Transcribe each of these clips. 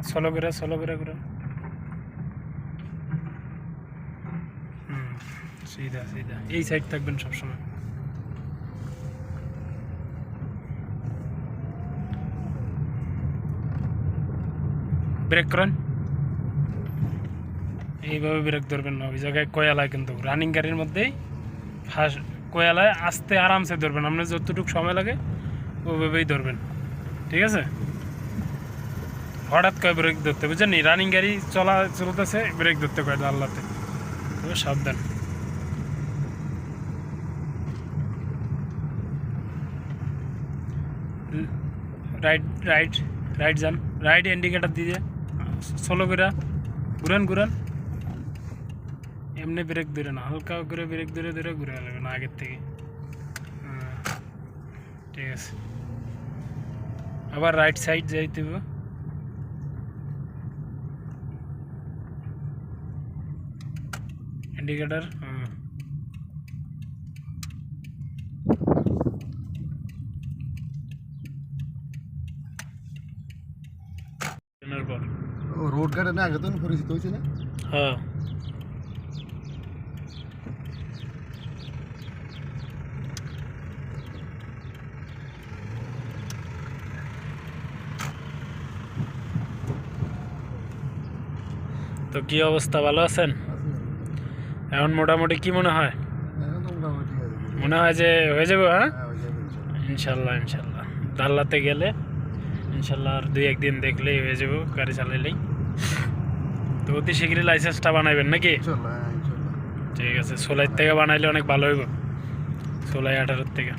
Solo করে ঘুরান। সিধা সিধা এই সাইড থাকবেন সবসময়। ব্রেক করেন, এইভাবে ব্রেক ধরবেন না। ওই জায়গায় কয়ালায় কিন্তু রানিং গাড়ির মধ্যেই ফার্স্ট কয়ালায় আস্তে আরামসে ধরবেন, আপনার যতটুকু সময় লাগে ওইভাবেই ধরবেন, ঠিক আছে? হঠাৎ করে ব্রেক ধরতে, বুঝছেন? রানিং গাড়ি চলতেছে ব্রেক ধরতে কয় আল্লাহতে, তবে সাবধান। রাইট রাইট রাইট যান, রাইট ইন্ডিকেটার দিয়ে সোলো করে ঘুরান। এমনি ব্রেক ধরে না, হালকা করে ব্রেক ধরে ঘুরে নেবেন আগের থেকে। ঠিক আছে, আবার রাইট সাইড যাইতে হবে। ইন্ডিকেটার रोड गाड़ी ना आगे तो परिचित হয়েছে না? হ্যাঁ, তো কি অবস্থা, ভালো আছেন? এখন মোটামুটি কি মনে হয়? মনে হয় যে হয়ে যাবে। হ্যাঁ, ইনশাল্লাহ দাল্লাতে গেলে ইনশাল্লাহ আর 2-1 দিন দেখলেই হয়ে যাবো, গাড়ি চালাইলেই। তো অতি শীঘ্রই লাইসেন্সটা বানাইবেন নাকি? ঠিক আছে, 16 থেকে বানাইলে অনেক ভালো হইব, 16-18 থেকে।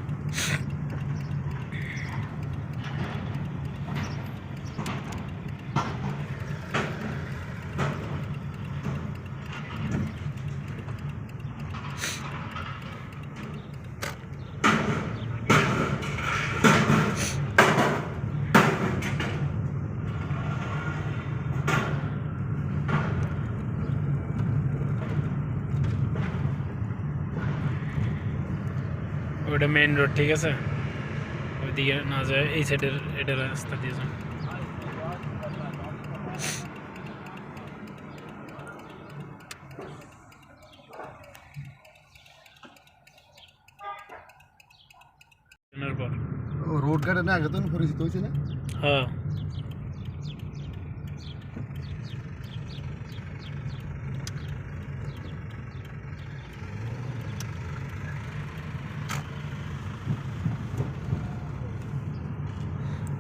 ওইটা মেইন রোড, ঠিক আছে? ওইদিকে না যায়, এই সাইডের এটা রাস্তা দিয়ে যান। रोड गाड़ी ना आगे तो परिचित হয়েছে না? হ্যাঁ,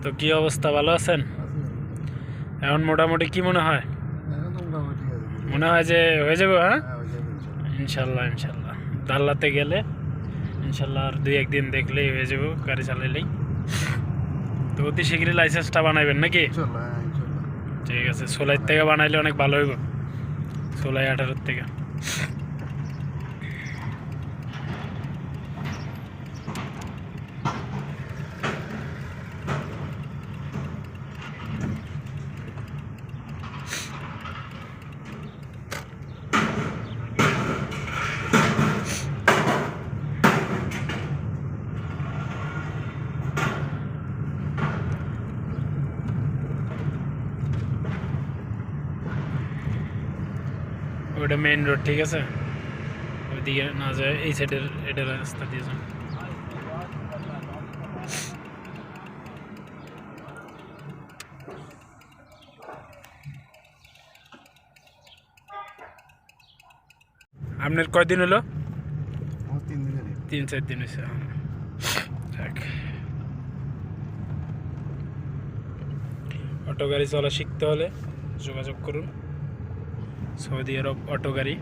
তো কি অবস্থা, ভালো আছেন? এখন মোটামুটি কি মনে হয়? মনে হয় যে হয়ে যাবে। হ্যাঁ, ইনশাল্লাহ দাল্লাতে গেলে ইনশাল্লাহ আর 2-1 দিন দেখলেই হয়ে যাবো, গাড়ি চালাইলেই। তো অতি শীঘ্রই লাইসেন্সটা বানাইবেন নাকি? ঠিক আছে, 16 থেকে বানাইলে অনেক ভালো হইব, 16-18 থেকে। ওইটা মেইন রোড, ঠিক আছে? ওইদিকে না যায়, এই সাইডের এটা রাস্তা দিয়ে যান। আপনার কয়দিন হলো? 3-4 দিন হয়েছে। অটো গাড়ি চলা শিখতে হলে যোগাযোগ করুন, সৌদি আরব অটো গাড়ি।